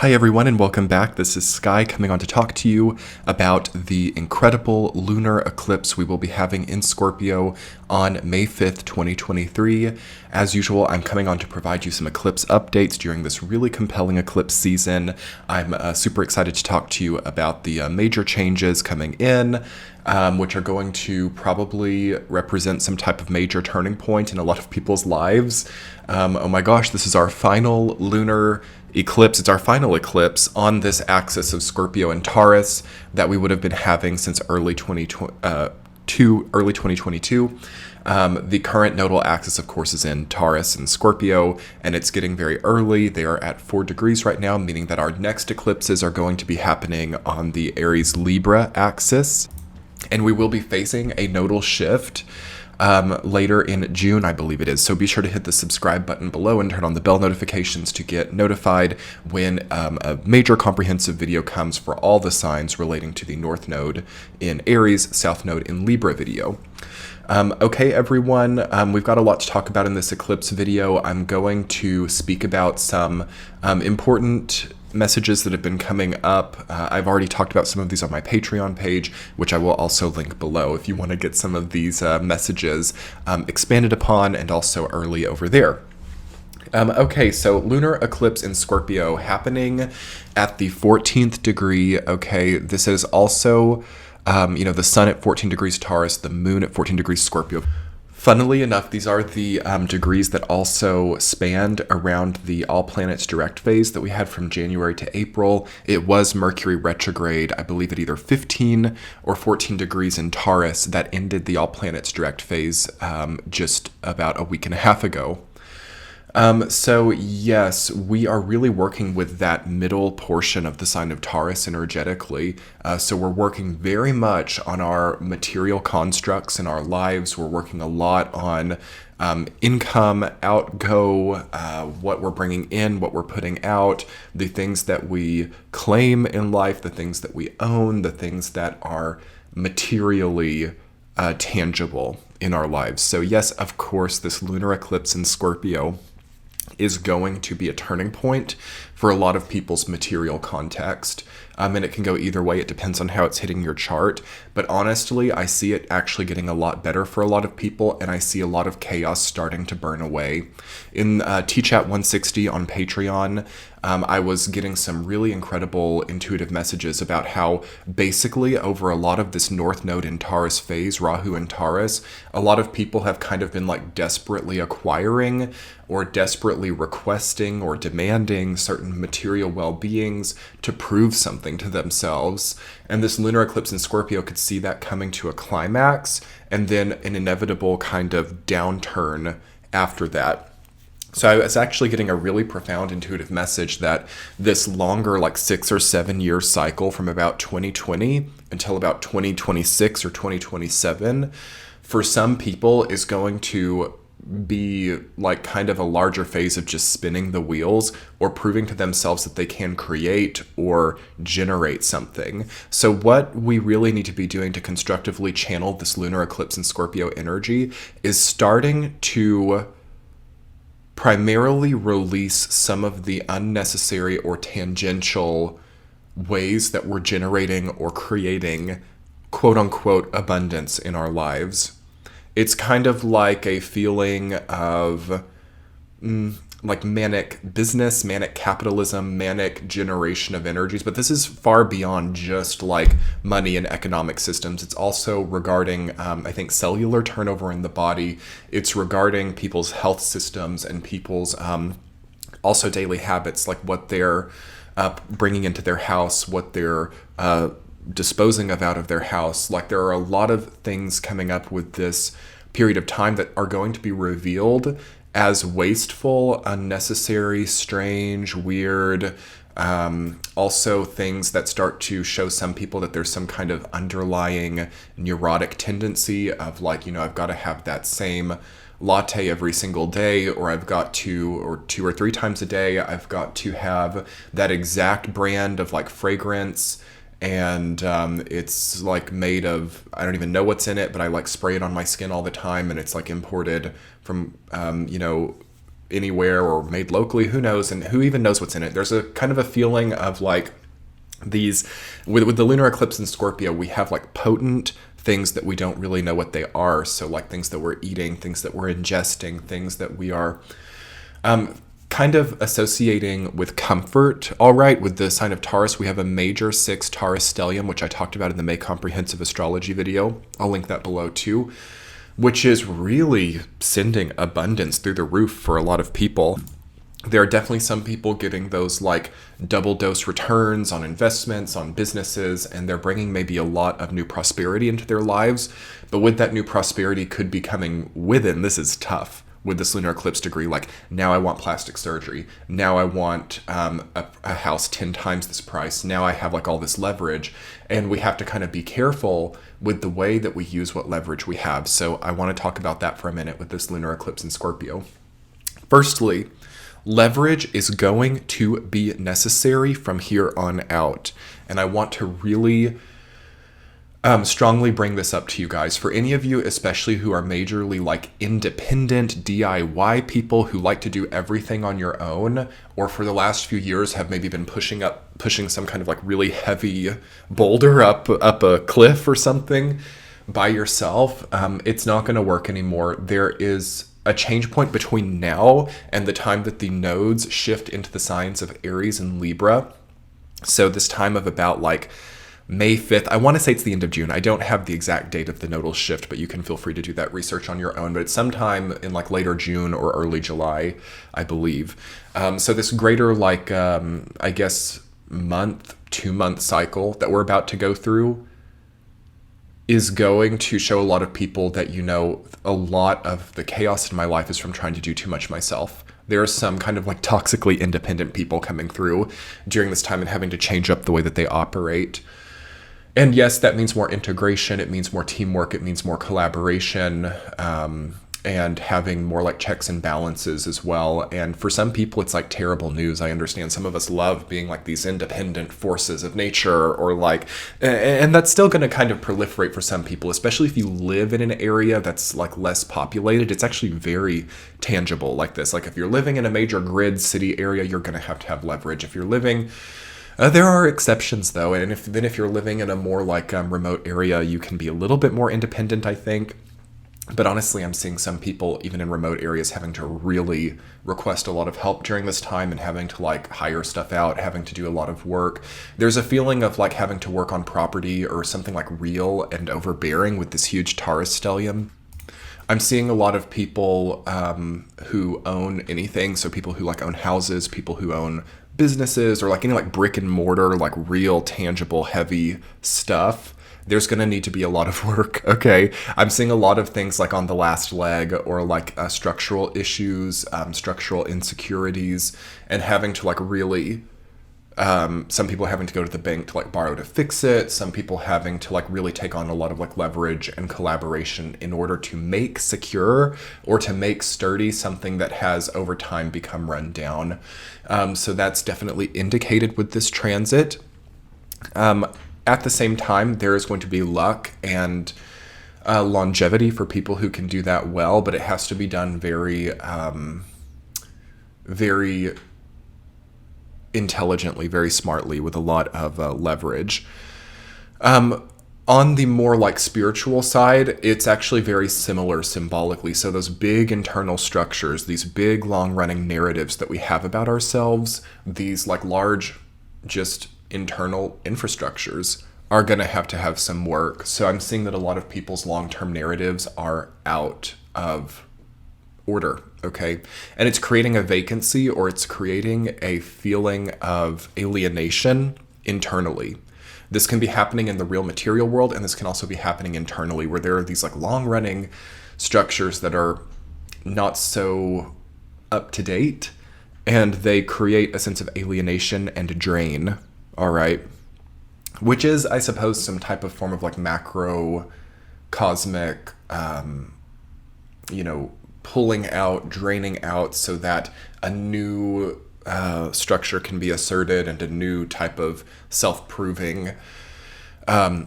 Hi everyone and welcome back. This is Sky coming on to talk to you about the incredible lunar eclipse we will be having in Scorpio on May 5th, 2023. As usual, I'm coming on to provide you some eclipse updates during this really compelling eclipse season. I'm super excited to talk to you about the major changes coming in, which are going to probably represent some type of major turning point in a lot of people's lives. Oh my gosh, this is our final lunar eclipse. It's our final eclipse on this axis of Scorpio and Taurus that we would have been having since early 2022. The current nodal axis, of course, is in Taurus and Scorpio, and it's getting very early. They are at 4 degrees right now, meaning that our next eclipses are going to be happening on the Aries-Libra axis, and we will be facing a nodal shift later in June, I believe it is. So be sure to hit the subscribe button below and turn on the bell notifications to get notified when a major comprehensive video comes for all the signs relating to the North Node in Aries, South Node in Libra video. Okay, everyone, we've got a lot to talk about in this eclipse video. I'm going to speak about some important messages that have been coming up. I've already talked about some of these on my Patreon page, which I will also link below if you want to get some of these messages expanded upon and also early over there. Okay, so lunar eclipse in Scorpio happening at the 14th degree. Okay, this is also, the sun at 14 degrees Taurus, the moon at 14 degrees Scorpio. Funnily enough, these are the degrees that also spanned around the all planets direct phase that we had from January to April. It was Mercury retrograde, I believe at either 15 or 14 degrees in Taurus that ended the all planets direct phase just about a week and a half ago. So yes, we are really working with that middle portion of the sign of Taurus energetically. So we're working very much on our material constructs in our lives. We're working a lot on income, outgo, what we're bringing in, what we're putting out, the things that we claim in life, the things that we own, the things that are materially tangible in our lives. So yes, of course, this lunar eclipse in Scorpio is going to be a turning point for a lot of people's material context. And it can go either way. It depends on how it's hitting your chart. But honestly, I see it actually getting a lot better for a lot of people, and I see a lot of chaos starting to burn away. In T-Chat 160 on Patreon, I was getting some really incredible intuitive messages about how basically over a lot of this North Node in Taurus phase, Rahu in Taurus, a lot of people have kind of been like desperately acquiring or desperately requesting or demanding certain material well-beings to prove something to themselves. And this lunar eclipse in Scorpio could see that coming to a climax and then an inevitable kind of downturn after that. So I was actually getting a really profound intuitive message that this longer, like 6 or 7 year cycle from about 2020 until about 2026 or 2027, for some people is going to be like kind of a larger phase of just spinning the wheels or proving to themselves that they can create or generate something. So what we really need to be doing to constructively channel this lunar eclipse in Scorpio energy is starting to primarily release some of the unnecessary or tangential ways that we're generating or creating quote-unquote abundance in our lives. It's kind of like a feeling of like manic business, manic capitalism, manic generation of energies, but this is far beyond just like money and economic systems. It's also regarding, I think, cellular turnover in the body. It's regarding people's health systems and people's also daily habits, like what they're bringing into their house, what they're disposing of out of their house. Like there are a lot of things coming up with this period of time that are going to be revealed as wasteful, unnecessary, strange, weird, also things that start to show some people that there's some kind of underlying neurotic tendency of like, I've got to have that same latte every single day, or I've got to, or 2 or 3 times a day, I've got to have that exact brand of like fragrance. And it's like made of, I don't even know what's in it, but I like spray it on my skin all the time, and it's like imported from anywhere or made locally, who knows, and who even knows what's in it. There's a kind of a feeling of like these, with the lunar eclipse in Scorpio, we have like potent things that we don't really know what they are. So like things that we're eating, things that we're ingesting, things that we are kind of associating with comfort. All right, with the sign of Taurus, we have a major 6 Taurus stellium, which I talked about in the May Comprehensive Astrology video. I'll link that below too, which is really sending abundance through the roof for a lot of people. There are definitely some people getting those like double dose returns on investments, on businesses, and they're bringing maybe a lot of new prosperity into their lives. But with that new prosperity could be coming within, this is tough with this lunar eclipse degree, like now I want plastic surgery. Now I want a house 10 times this price. Now I have like all this leverage, and we have to kind of be careful with the way that we use what leverage we have. So I want to talk about that for a minute with this lunar eclipse in Scorpio. Firstly, leverage is going to be necessary from here on out. And I want to really strongly bring this up to you guys. For any of you, especially who are majorly like independent DIY people who like to do everything on your own, or for the last few years have maybe been pushing some kind of like really heavy boulder up a cliff or something by yourself, it's not going to work anymore. There is a change point between now and the time that the nodes shift into the signs of Aries and Libra. So this time of about like May 5th, I want to say it's the end of June. I don't have the exact date of the nodal shift, but you can feel free to do that research on your own. But it's sometime in like later June or early July, I believe. So this greater like, I guess, 2-month cycle that we're about to go through is going to show a lot of people that, you know, a lot of the chaos in my life is from trying to do too much myself. There are some kind of like toxically independent people coming through during this time and having to change up the way that they operate. And yes, that means more integration. It means more teamwork. It means more collaboration, and having more like checks and balances as well. And for some people, it's like terrible news. I understand some of us love being like these independent forces of nature, or like, and that's still going to kind of proliferate for some people, especially if you live in an area that's like less populated. It's actually very tangible like this. Like if you're living in a major grid city area, you're going to have leverage. If you're living there are exceptions though, and if you're living in a more like remote area, you can be a little bit more independent, I think. But honestly, I'm seeing some people, even in remote areas, having to really request a lot of help during this time and having to like hire stuff out, having to do a lot of work. There's a feeling of like having to work on property or something like real and overbearing with this huge Taurus stellium. I'm seeing a lot of people who own anything. So people who like own houses, people who own businesses, or like any like brick and mortar, like real tangible heavy stuff. There's going to need to be a lot of work. Okay. I'm seeing a lot of things like on the last leg, or like structural issues, structural insecurities, and having to like really, some people having to go to the bank to like borrow to fix it. Some people having to like really take on a lot of like leverage and collaboration in order to make secure or to make sturdy something that has over time become run down. So that's definitely indicated with this transit. At the same time, there is going to be luck and longevity for people who can do that well, but it has to be done very, very intelligently, very smartly, with a lot of leverage. On the more like spiritual side, it's actually very similar symbolically. So those big internal structures, these big long running narratives that we have about ourselves, these like large just internal infrastructures are going to have some work. So I'm seeing that a lot of people's long-term narratives are out of order, okay? And it's creating a vacancy, or it's creating a feeling of alienation internally. This can be happening in the real material world, and this can also be happening internally, where there are these like long-running structures that are not so up to date, and they create a sense of alienation and drain, all right? Which is, I suppose, some type of form of like macro cosmic, pulling out, draining out, so that a new structure can be asserted and a new type of self-proving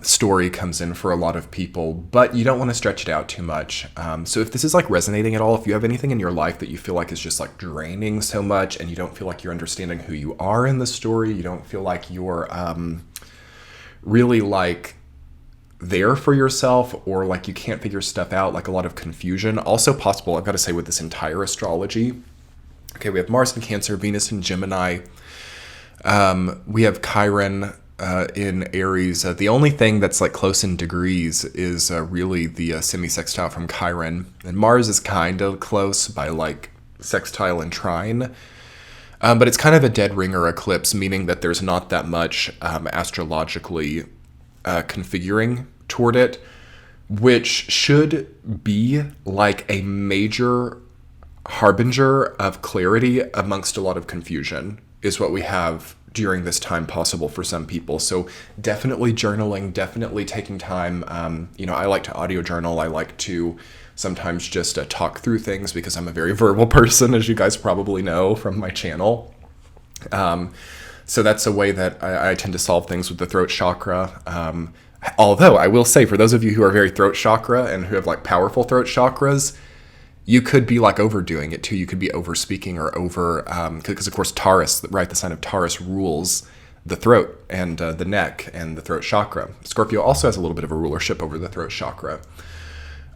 story comes in for a lot of people, but you don't want to stretch it out too much. So if this is like resonating at all, if you have anything in your life that you feel like is just like draining so much and you don't feel like you're understanding who you are in the story, you don't feel like you're really like there for yourself, or like you can't figure stuff out, like a lot of confusion. Also possible, I've got to say, with this entire astrology. Okay, we have Mars in Cancer, Venus in Gemini. We have Chiron in Aries. The only thing that's like close in degrees is really the semi-sextile from Chiron. And Mars is kind of close by like sextile and trine. But it's kind of a dead ringer eclipse, meaning that there's not that much astrologically configuring toward it, which should be like a major harbinger of clarity amongst a lot of confusion, is what we have during this time possible for some people. So definitely journaling, definitely taking time. I like to audio journal. I like to sometimes just talk through things because I'm a very verbal person, as you guys probably know from my channel. So that's a way that I tend to solve things with the throat chakra. Although I will say, for those of you who are very throat chakra and who have like powerful throat chakras, you could be like overdoing it too. You could be over speaking or over, because of course Taurus, right? The sign of Taurus rules the throat and the neck and the throat chakra. Scorpio also has a little bit of a rulership over the throat chakra.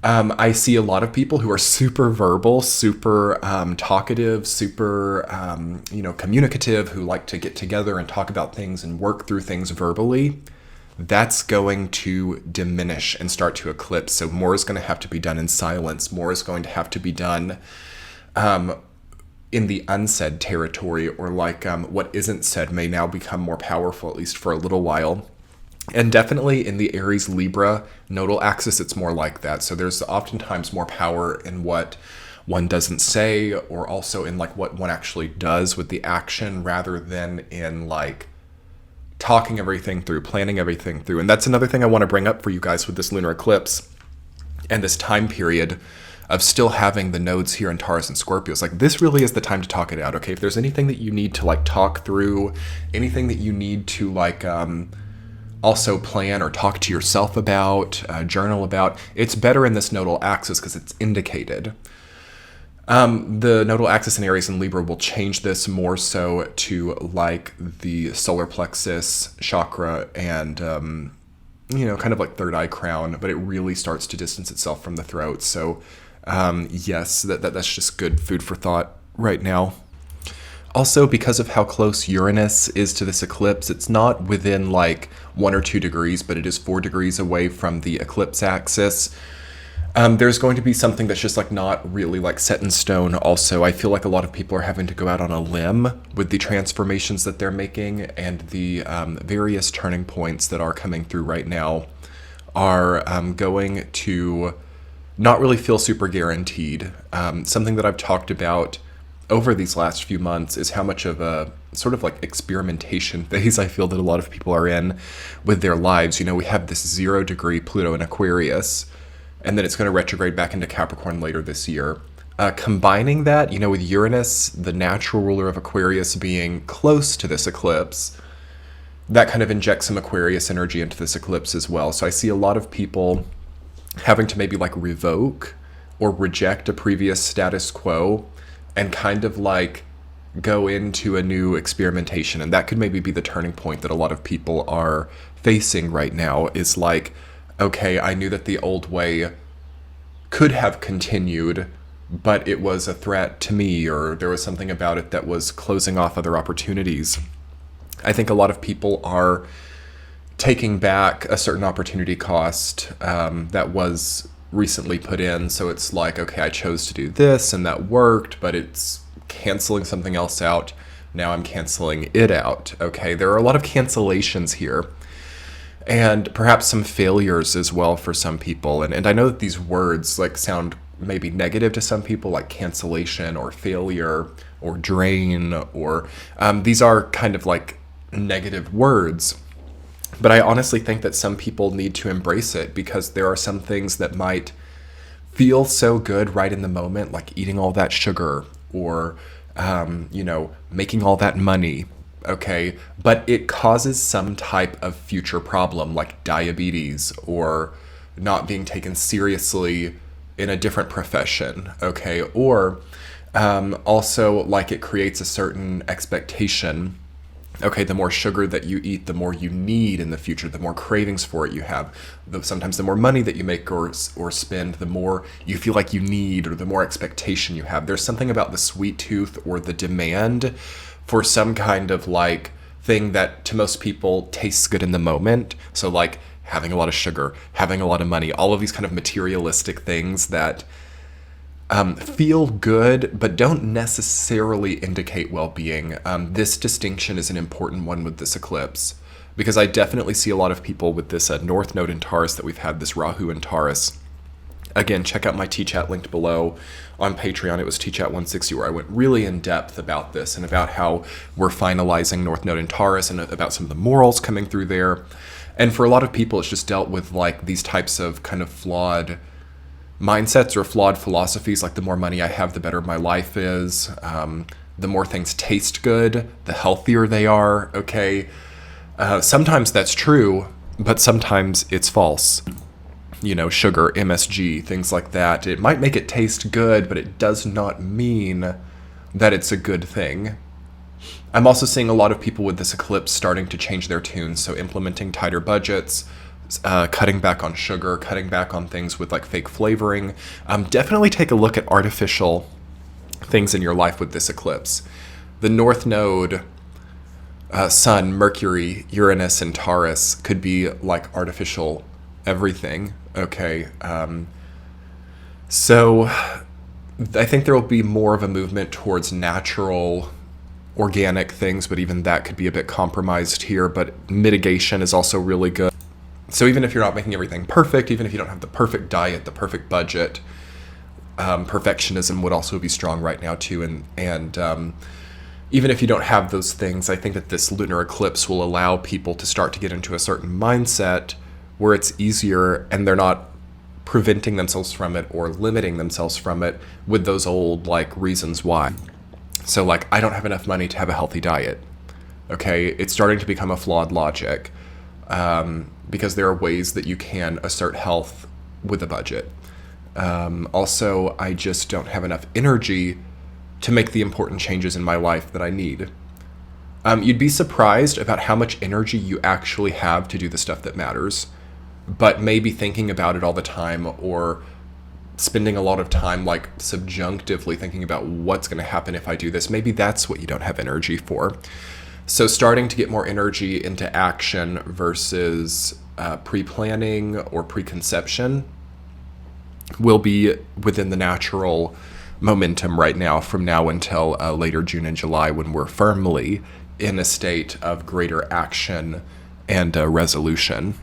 I see a lot of people who are super verbal, super talkative, super, communicative, who like to get together and talk about things and work through things verbally. That's going to diminish and start to eclipse. So more is going to have to be done in silence. More is going to have to be done in the unsaid territory, or like what isn't said may now become more powerful, at least for a little while. And definitely in the Aries Libra nodal axis, it's more like that. So there's oftentimes more power in what one doesn't say, or also in like what one actually does with the action, rather than in like talking everything through, planning everything through. And that's another thing I want to bring up for you guys with this lunar eclipse and this time period of still having the nodes here in Taurus and Scorpio. It's like, this really is the time to talk it out. Okay, if there's anything that you need to like talk through, anything that you need to like also plan or talk to yourself about, journal about, it's better in this nodal axis because it's indicated. The nodal axis in Aries and Libra will change this more so to like the solar plexus chakra and, kind of like third eye crown, but it really starts to distance itself from the throat. So, yes, that's just good food for thought right now. Also, because of how close Uranus is to this eclipse, it's not within like 1 or 2 degrees, but it is 4 degrees away from the eclipse axis. There's going to be something that's just like not really like set in stone. Also, I feel like a lot of people are having to go out on a limb with the transformations that they're making, and the various turning points that are coming through right now are going to not really feel super guaranteed. Something that I've talked about over these last few months is how much of a sort of like experimentation phase I feel that a lot of people are in with their lives. We have this 0 degree Pluto in Aquarius, and then it's going to retrograde back into Capricorn later this year. Combining that, with Uranus, the natural ruler of Aquarius, being close to this eclipse, that kind of injects some Aquarius energy into this eclipse as well. So I see a lot of people having to maybe like revoke or reject a previous status quo and kind of like go into a new experimentation. And that could maybe be the turning point that a lot of people are facing right now, is like, okay, I knew that the old way could have continued, but it was a threat to me, or there was something about it that was closing off other opportunities. I think a lot of people are taking back a certain opportunity cost that was recently put in. So it's like, okay, I chose to do this and that worked, but it's canceling something else out. Now I'm canceling it out. Okay, there are a lot of cancellations here, and perhaps some failures as well for some people. And I know that these words like sound maybe negative to some people, like cancellation or failure or drain, or these are kind of like negative words. But I honestly think that some people need to embrace it, because there are some things that might feel so good right in the moment, like eating all that sugar or, making all that money. okay? But it causes some type of future problem like diabetes or not being taken seriously in a different profession, okay? Or also, like, it creates a certain expectation. Okay, the more sugar that you eat, the more you need in the future, the more cravings for it you have. Sometimes the more money that you make or spend, the more you feel like you need, or the more expectation you have. There's something about the sweet tooth or the demand for some kind of like thing that to most people tastes good in the moment. So like having a lot of sugar, having a lot of money, all of these kind of materialistic things that feel good, but don't necessarily indicate well-being. This distinction is an important one with this eclipse, because I definitely see a lot of people with this North Node in Taurus that we've had, this Rahu in Taurus. Again, check out my T-Chat linked below on Patreon. It was T-Chat 160, where I went really in depth about this and about how we're finalizing North Node in Taurus and about some of the morals coming through there. And for a lot of people, it's just dealt with like these types of kind of flawed mindsets or flawed philosophies, like the more money I have, the better my life is. The more things taste good, the healthier they are, okay? Sometimes that's true, but sometimes it's false. You know, sugar, MSG, things like that. It might make it taste good, but it does not mean that it's a good thing. I'm also seeing a lot of people with this eclipse starting to change their tunes, so implementing tighter budgets, cutting back on sugar, cutting back on things with like fake flavoring. Definitely take a look at artificial things in your life with this eclipse. The North Node, Sun, Mercury, Uranus, and Taurus could be like artificial everything, okay? So I think there will be more of a movement towards natural, organic things, but even that could be a bit compromised here. But mitigation is also really good. So even if you're not making everything perfect, even if you don't have the perfect diet, the perfect budget, perfectionism would also be strong right now too. And even if you don't have those things, I think that this lunar eclipse will allow people to start to get into a certain mindset where it's easier and they're not preventing themselves from it or limiting themselves from it with those old like reasons why. So like, I don't have enough money to have a healthy diet. Okay, it's starting to become a flawed logic. Because there are ways that you can assert health with a budget. Also, I just don't have enough energy to make the important changes in my life that I need. You'd be surprised about how much energy you actually have to do the stuff that matters, but maybe thinking about it all the time or spending a lot of time like subjunctively thinking about what's going to happen if I do this, maybe that's what you don't have energy for. So starting to get more energy into action versus pre-planning or preconception will be within the natural momentum right now from now until later June and July, when we're firmly in a state of greater action and resolution.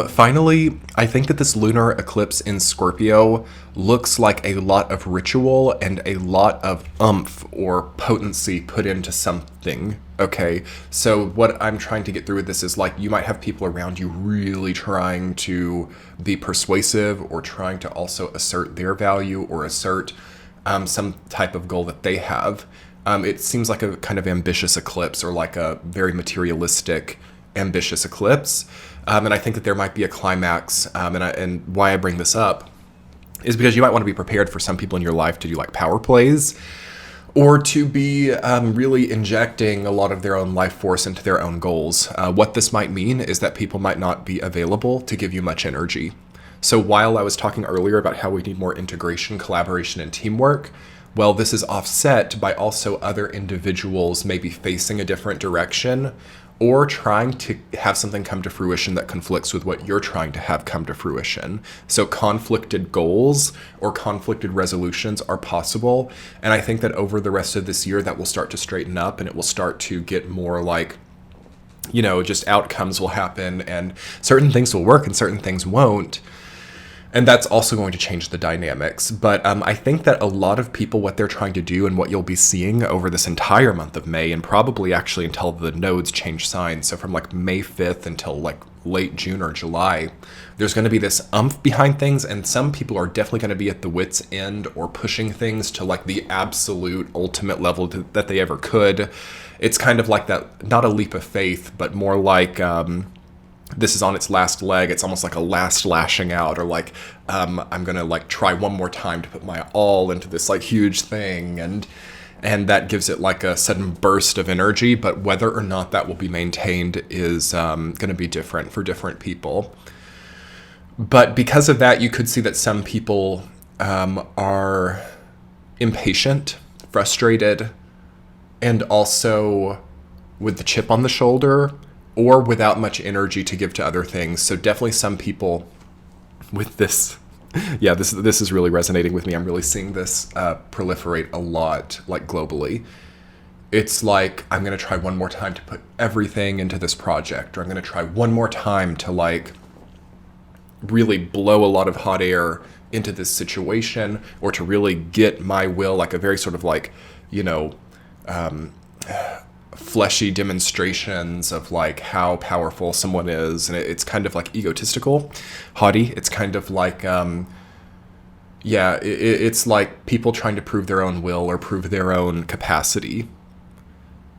Finally, I think that this lunar eclipse in Scorpio looks like a lot of ritual and a lot of oomph or potency put into something, okay? So what I'm trying to get through with this is like, you might have people around you really trying to be persuasive or trying to also assert their value or assert some type of goal that they have. It seems like a kind of ambitious eclipse, or like a very materialistic, ambitious eclipse. And I think that there might be a climax, and why I bring this up is because you might want to be prepared for some people in your life to do like power plays, or to be really injecting a lot of their own life force into their own goals. What this might mean is that people might not be available to give you much energy. So while I was talking earlier about how we need more integration, collaboration, and teamwork, well, this is offset by also other individuals maybe facing a different direction, or trying to have something come to fruition that conflicts with what you're trying to have come to fruition. So conflicted goals or conflicted resolutions are possible. And I think that over the rest of this year, that will start to straighten up, and it will start to get more like, you know, just outcomes will happen, and certain things will work and certain things won't. And that's also going to change the dynamics. But I think that a lot of people, what they're trying to do and what you'll be seeing over this entire month of May, and probably actually until the nodes change signs, so from like May 5th until like late June or July, there's going to be this umph behind things, and some people are definitely going to be at the wit's end or pushing things to like the absolute ultimate level that they ever could. it's kind of like that, not a leap of faith, but more like this is on its last leg. It's almost like a last lashing out, or like I'm gonna like try one more time to put my all into this like huge thing, and that gives it like a sudden burst of energy. But whether or not that will be maintained is going to be different for different people. But because of that, you could see that some people are impatient, frustrated, and also with the chip on the shoulder, or without much energy to give to other things. So definitely some people with this, yeah, this is really resonating with me. I'm really seeing this proliferate a lot, like globally. It's like, I'm going to try one more time to put everything into this project, or I'm going to try one more time to like really blow a lot of hot air into this situation, or to really get my will, like a very sort of like, you know, fleshy demonstrations of like how powerful someone is. And it's kind of like egotistical, haughty. It's kind of like, it's like people trying to prove their own will or prove their own capacity,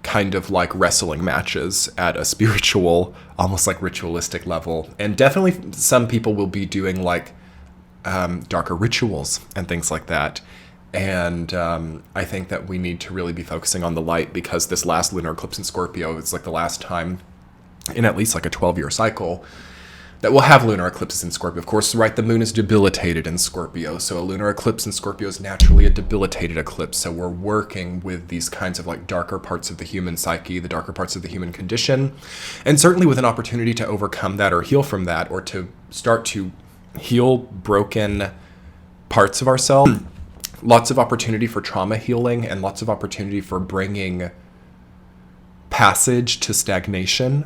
kind of like wrestling matches at a spiritual, almost like ritualistic level. And definitely some people will be doing like darker rituals and things like that. And I think that we need to really be focusing on the light, because this last lunar eclipse in Scorpio, it's like the last time in at least like a 12-year cycle that we'll have lunar eclipses in Scorpio. Of course, right, the moon is debilitated in Scorpio, so a lunar eclipse in Scorpio is naturally a debilitated eclipse. So we're working with these kinds of like darker parts of the human psyche, the darker parts of the human condition, and certainly with an opportunity to overcome that or heal from that, or to start to heal broken parts of ourselves. Lots of opportunity for trauma healing, and lots of opportunity for bringing passage to stagnation.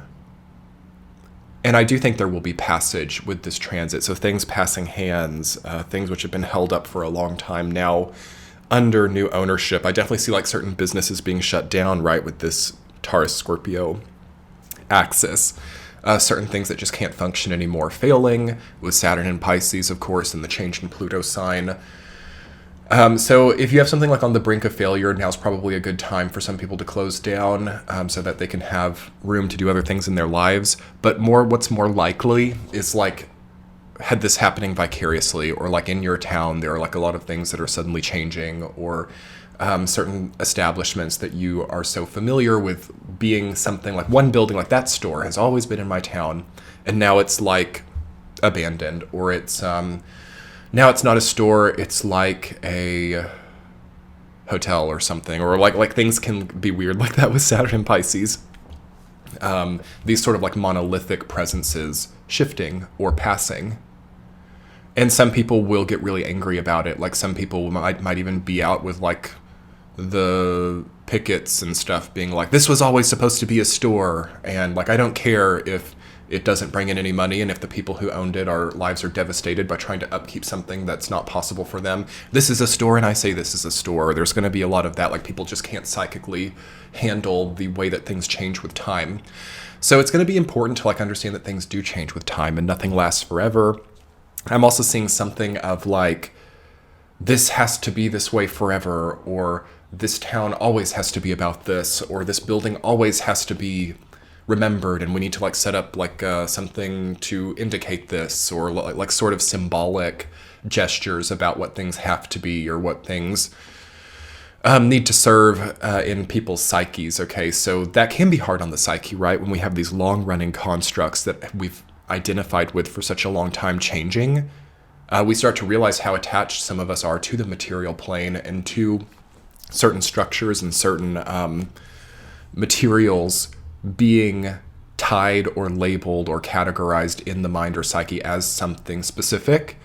And I do think there will be passage with this transit. So things passing hands, things which have been held up for a long time now under new ownership. I definitely see like certain businesses being shut down, right, with this Taurus Scorpio axis. Certain things that just can't function anymore failing, with Saturn in Pisces, of course, and the change in Pluto sign. So if you have something like on the brink of failure, now's probably a good time for some people to close down, so that they can have room to do other things in their lives. But what's more likely is like, had this happening vicariously, or like in your town, there are like a lot of things that are suddenly changing, or certain establishments that you are so familiar with being something like one building, like that store has always been in my town, and now it's like abandoned, or it's now it's not a store, it's like a hotel or something, or like things can be weird like that with Saturn and Pisces. These sort of like monolithic presences shifting or passing. And some people will get really angry about it. Like some people might even be out with like the pickets and stuff being like, this was always supposed to be a store, and like I don't care if it doesn't bring in any money, and if the people who owned it, our lives are devastated by trying to upkeep something that's not possible for them. This is a store, and I say this is a store. There's going to be a lot of that. Like people just can't psychically handle the way that things change with time. So it's going to be important to like understand that things do change with time, and nothing lasts forever. I'm also seeing something of like, this has to be this way forever, or this town always has to be about this, or this building always has to be remembered, and we need to like set up like something to indicate this, or like sort of symbolic gestures about what things have to be, or what things need to serve in people's psyches. Okay, so that can be hard on the psyche, right? When we have these long-running constructs that we've identified with for such a long time changing, we start to realize how attached some of us are to the material plane and to certain structures and certain materials being tied or labeled or categorized in the mind or psyche as something specific.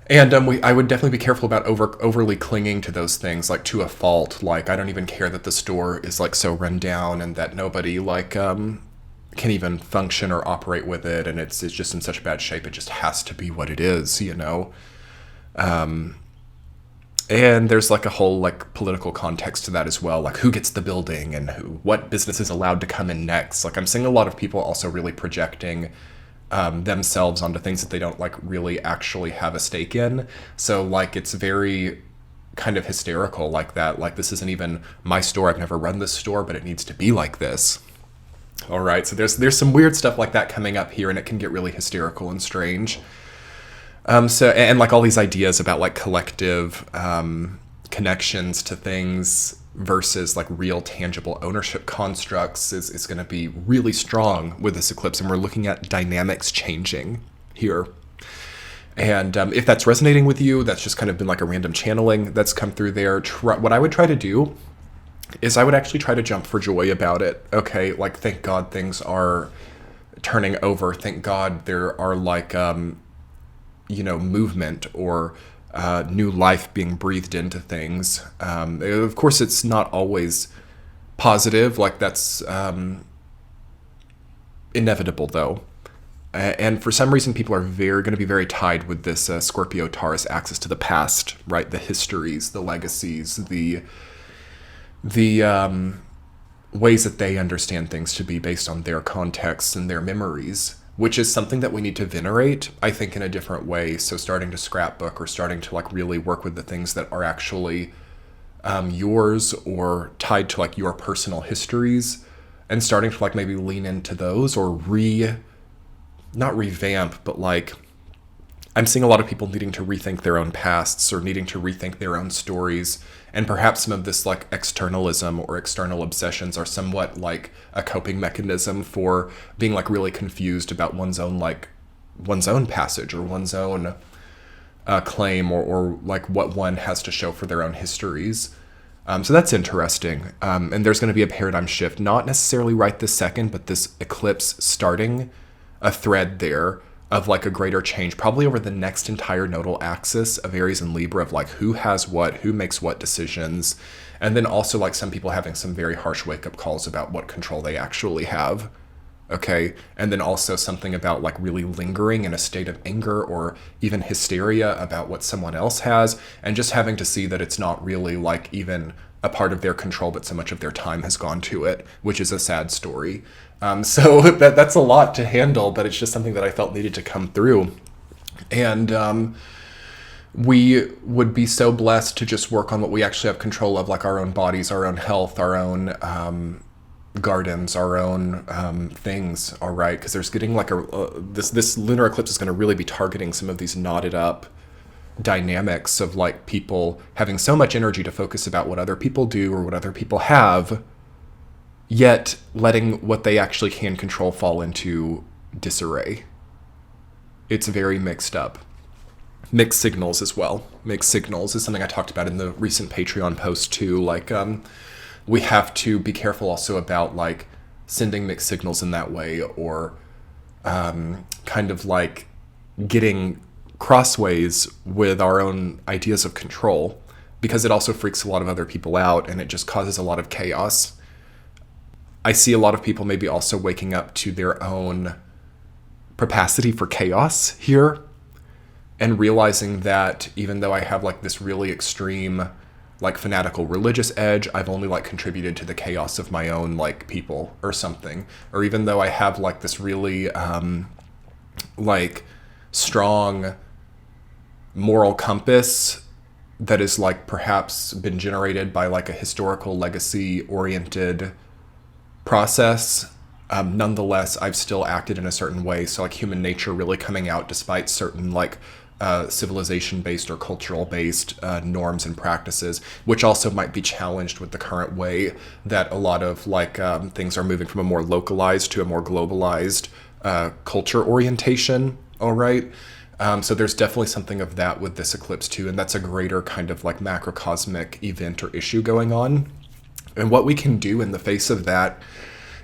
And I would definitely be careful about overly clinging to those things, like to a fault. Like I don't even care that the store is like so run down and that nobody like can even function or operate with it, and it's just in such bad shape. It just has to be what it is, you know. And there's like a whole like political context to that as well, like who gets the building and what business is allowed to come in next. Like I'm seeing a lot of people also really projecting themselves onto things that they don't like really actually have a stake in. So like it's very kind of hysterical like that. Like, this isn't even my store. I've never run this store, but it needs to be like this. All right, so there's some weird stuff like that coming up here, and it can get really hysterical and strange. And like all these ideas about like collective connections to things versus like real tangible ownership constructs is going to be really strong with this eclipse, and we're looking at dynamics changing here. And if that's resonating with you, that's just kind of been like a random channeling that's come through there. What I would try to do is I would actually try to jump for joy about it. Okay, like, thank God things are turning over. Thank God there are like, movement or new life being breathed into things. Of course, it's not always positive. Like, that's inevitable, though. And for some reason, people are going to be very tied with this Scorpio Taurus axis to the past, right? The histories, the legacies, the ways that they understand things to be based on their contexts and their memories, which is something that we need to venerate, I think, in a different way. So starting to scrapbook or starting to like really work with the things that are actually yours or tied to like your personal histories, and starting to like maybe lean into those or not revamp, but like, I'm seeing a lot of people needing to rethink their own pasts or needing to rethink their own stories. And perhaps some of this like externalism or external obsessions are somewhat like a coping mechanism for being like really confused about one's own passage or one's own claim or like what one has to show for their own histories. So that's interesting. And there's going to be a paradigm shift, not necessarily right this second, but this eclipse starting a thread there of like a greater change, probably over the next entire nodal axis of Aries and Libra, of like who has what, who makes what decisions, and then also like some people having some very harsh wake-up calls about what control they actually have. Okay, and then also something about like really lingering in a state of anger or even hysteria about what someone else has, and just having to see that it's not really like even a part of their control, but so much of their time has gone to it, which is a sad story. So that's a lot to handle, but it's just something that I felt needed to come through. And we would be so blessed to just work on what we actually have control of, like our own bodies, our own health, our own gardens, our own things, all right? Because there's getting like this lunar eclipse is going to really be targeting some of these knotted up dynamics of like people having so much energy to focus about what other people do or what other people have, yet letting what they actually can control fall into disarray. It's very mixed up. Mixed signals as well. Mixed signals is something I talked about in the recent Patreon post too. Like, we have to be careful also about like sending mixed signals in that way, or kind of like getting crossways with our own ideas of control, because it also freaks a lot of other people out and it just causes a lot of chaos. I see a lot of people maybe also waking up to their own propensity for chaos here and realizing that even though I have like this really extreme like fanatical religious edge, I've only like contributed to the chaos of my own like people or something. Or even though I have like this really like strong moral compass that is like perhaps been generated by like a historical legacy oriented process, nonetheless I've still acted in a certain way. So like human nature really coming out despite certain like civilization based or cultural based norms and practices, which also might be challenged with the current way that a lot of like things are moving from a more localized to a more globalized culture orientation. All right. So there's definitely something of that with this eclipse too, and that's a greater kind of like macrocosmic event or issue going on. And what we can do in the face of that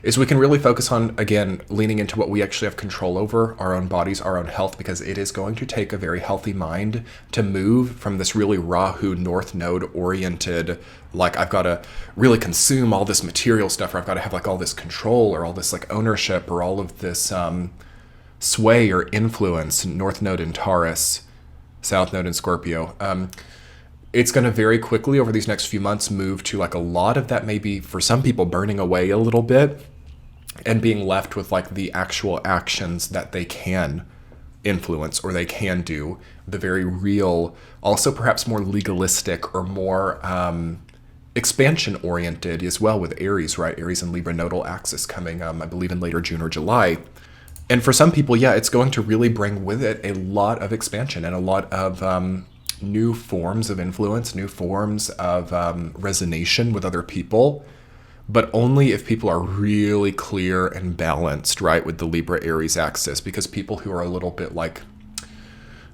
is we can really focus on, again, leaning into what we actually have control over, our own bodies, our own health, because it is going to take a very healthy mind to move from this really Rahu North Node oriented, like I've got to really consume all this material stuff, or I've got to have like all this control or all this like ownership or all of this sway or influence, North Node in Taurus, South Node in Scorpio. It's going to very quickly over these next few months move to like a lot of that, maybe for some people burning away a little bit and being left with like the actual actions that they can influence, or they can do, the very real, also perhaps more legalistic or more expansion oriented as well with Aries, right? Aries and Libra nodal axis coming, I believe in later June or July. And for some people, yeah, it's going to really bring with it a lot of expansion and a lot of new forms of influence, new forms of resonation with other people, but only if people are really clear and balanced, right, with the Libra Aries axis, because people who are a little bit like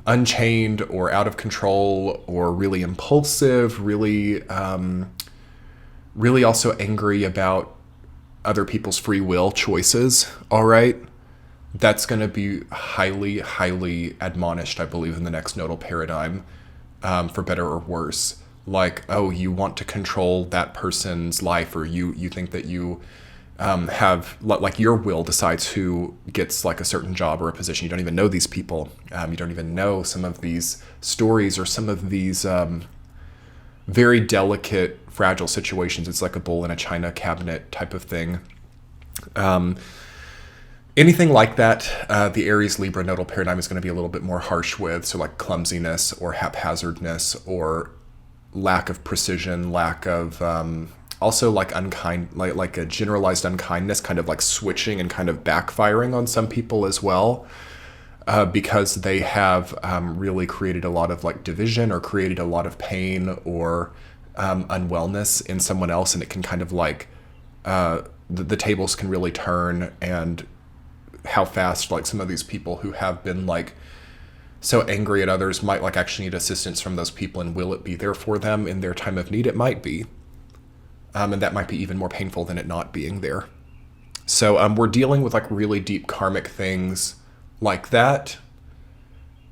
unchained or out of control or really impulsive, really also angry about other people's free will choices, all right, that's going to be highly, highly admonished, I believe, in the next nodal paradigm, for better or worse. Like, oh, you want to control that person's life, or you think that you have, like, your will decides who gets like a certain job or a position. You don't even know these people. You don't even know some of these stories or some of these very delicate, fragile situations. It's like a bull in a china cabinet type of thing. Anything like that, the Aries Libra nodal paradigm is going to be a little bit more harsh with. So like clumsiness or haphazardness or lack of precision, lack of also like like a generalized unkindness, kind of like switching and kind of backfiring on some people as well, because they have really created a lot of like division or created a lot of pain or unwellness in someone else, and it can kind of like the tables can really turn, and how fast like some of these people who have been like so angry at others might like actually need assistance from those people, and will it be there for them in their time of need? It might be. And that might be even more painful than it not being there. So we're dealing with like really deep karmic things like that.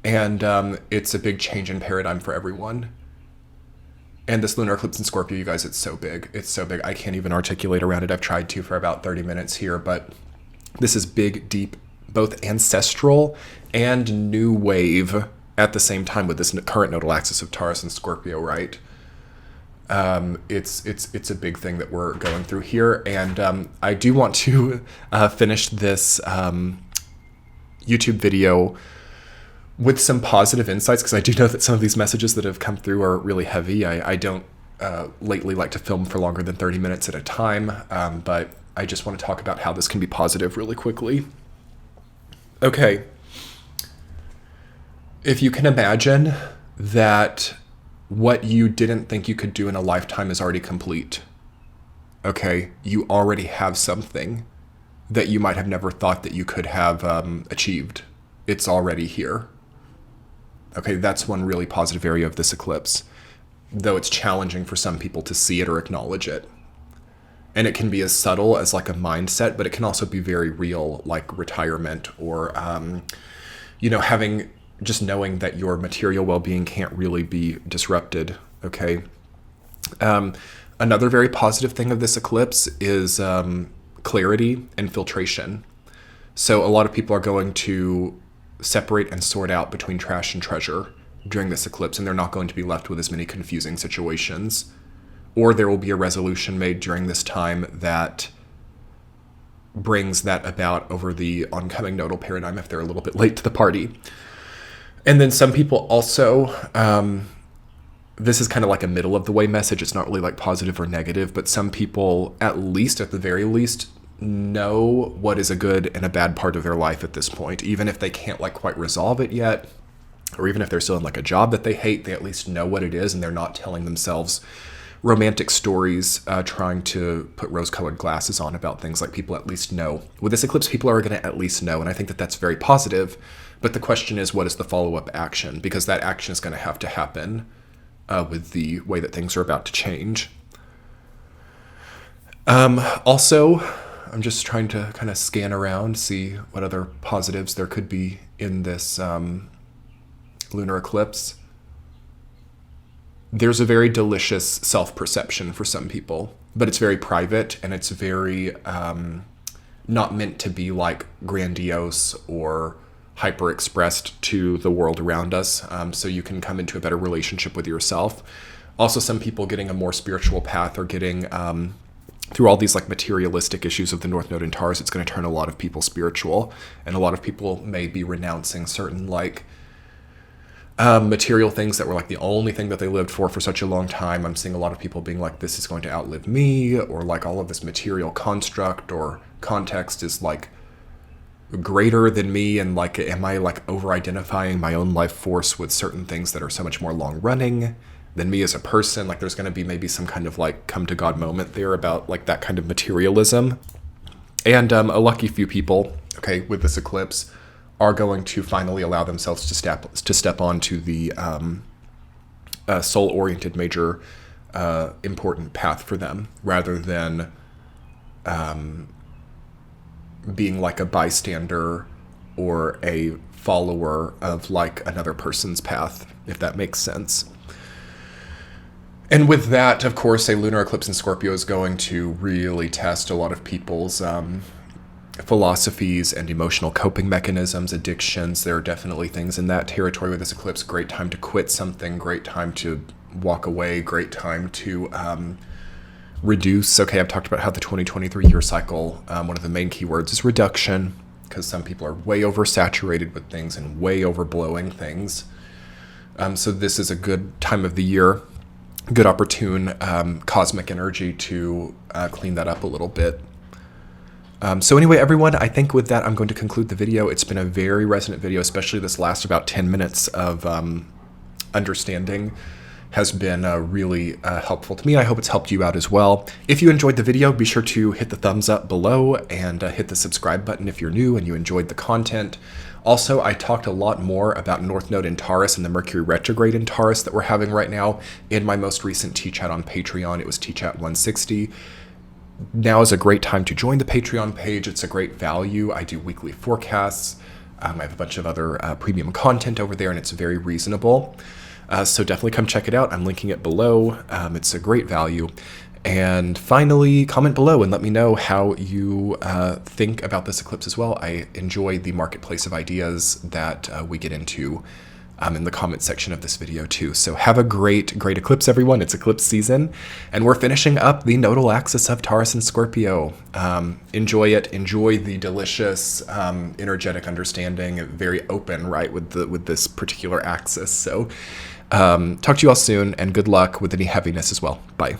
And it's a big change in paradigm for everyone. And this lunar eclipse in Scorpio, you guys, it's so big. It's so big. I can't even articulate around it. I've tried to for about 30 minutes here, but this is big, deep, both ancestral and new wave at the same time with this current nodal axis of Taurus and Scorpio, right? It's a big thing that we're going through here. And I do want to finish this YouTube video with some positive insights, because I do know that some of these messages that have come through are really heavy. I don't lately like to film for longer than 30 minutes at a time, but I just want to talk about how this can be positive really quickly. Okay. If you can imagine that what you didn't think you could do in a lifetime is already complete. Okay, you already have something that you might have never thought that you could have achieved. It's already here. Okay, that's one really positive area of this eclipse, though it's challenging for some people to see it or acknowledge it. And it can be as subtle as like a mindset, but it can also be very real, like retirement or, having, just knowing that your material well-being can't really be disrupted, okay? Another very positive thing of this eclipse is clarity and filtration. So a lot of people are going to separate and sort out between trash and treasure during this eclipse, and they're not going to be left with as many confusing situations. Or there will be a resolution made during this time that brings that about over the oncoming nodal paradigm if they're a little bit late to the party. And then some people also, this is kind of like a middle of the way message. It's not really like positive or negative, but some people, at the very least, know what is a good and a bad part of their life at this point. Even if they can't like quite resolve it yet, or even if they're still in like a job that they hate, they at least know what it is, and they're not telling themselves romantic stories, trying to put rose-colored glasses on about things. Like, people at least know. With this eclipse, people are going to at least know, and I think that that's very positive. But the question is, what is the follow-up action? Because that action is going to have to happen with the way that things are about to change. Also, I'm just trying to kind of scan around, see what other positives there could be in this lunar eclipse. There's a very delicious self-perception for some people, but it's very private, and it's very not meant to be like grandiose or hyper-expressed to the world around us, so you can come into a better relationship with yourself. Also, some people getting a more spiritual path or getting through all these like materialistic issues of the North Node in Taurus, it's going to turn a lot of people spiritual, and a lot of people may be renouncing certain like material things that were like the only thing that they lived for such a long time. I'm seeing a lot of people being like, this is going to outlive me, or like all of this material construct or context is like greater than me, and like, am I like over identifying my own life force with certain things that are so much more long running than me as a person? Like there's going to be maybe some kind of like come to God moment there about like that kind of materialism. And a lucky few people, okay, with this eclipse are going to finally allow themselves to step onto the soul-oriented major important path for them, rather than being like a bystander or a follower of like another person's path, if that makes sense. And with that, of course, a lunar eclipse in Scorpio is going to really test a lot of people's philosophies and emotional coping mechanisms, addictions. There are definitely things in that territory with this eclipse. Great time to quit something, great time to walk away, great time to reduce. Okay, I've talked about how the 2023 year cycle, one of the main keywords is reduction, because some people are way oversaturated with things and way overblowing things. So this is a good time of the year, good opportune cosmic energy to clean that up a little bit. So anyway, everyone, I think with that, I'm going to conclude the video. It's been a very resonant video, especially this last about 10 minutes of understanding has been really helpful to me. I hope it's helped you out as well. If you enjoyed the video, be sure to hit the thumbs up below and hit the subscribe button if you're new and you enjoyed the content. Also, I talked a lot more about North Node in Taurus and the Mercury retrograde in Taurus that we're having right now in my most recent T-Chat on Patreon. It was T-Chat 160. Now is a great time to join the Patreon page. It's a great value. I do weekly forecasts. I have a bunch of other premium content over there, and it's very reasonable. So definitely come check it out. I'm linking it below. It's a great value. And finally, comment below and let me know how you think about this eclipse as well. I enjoy the marketplace of ideas that we get into in the comment section of this video too. So have a great eclipse, everyone. It's eclipse season, and we're finishing up the nodal axis of Taurus and Scorpio. Enjoy it. Enjoy the delicious, energetic understanding. Very open, right, with this particular axis. So talk to you all soon, and good luck with any heaviness as well. Bye.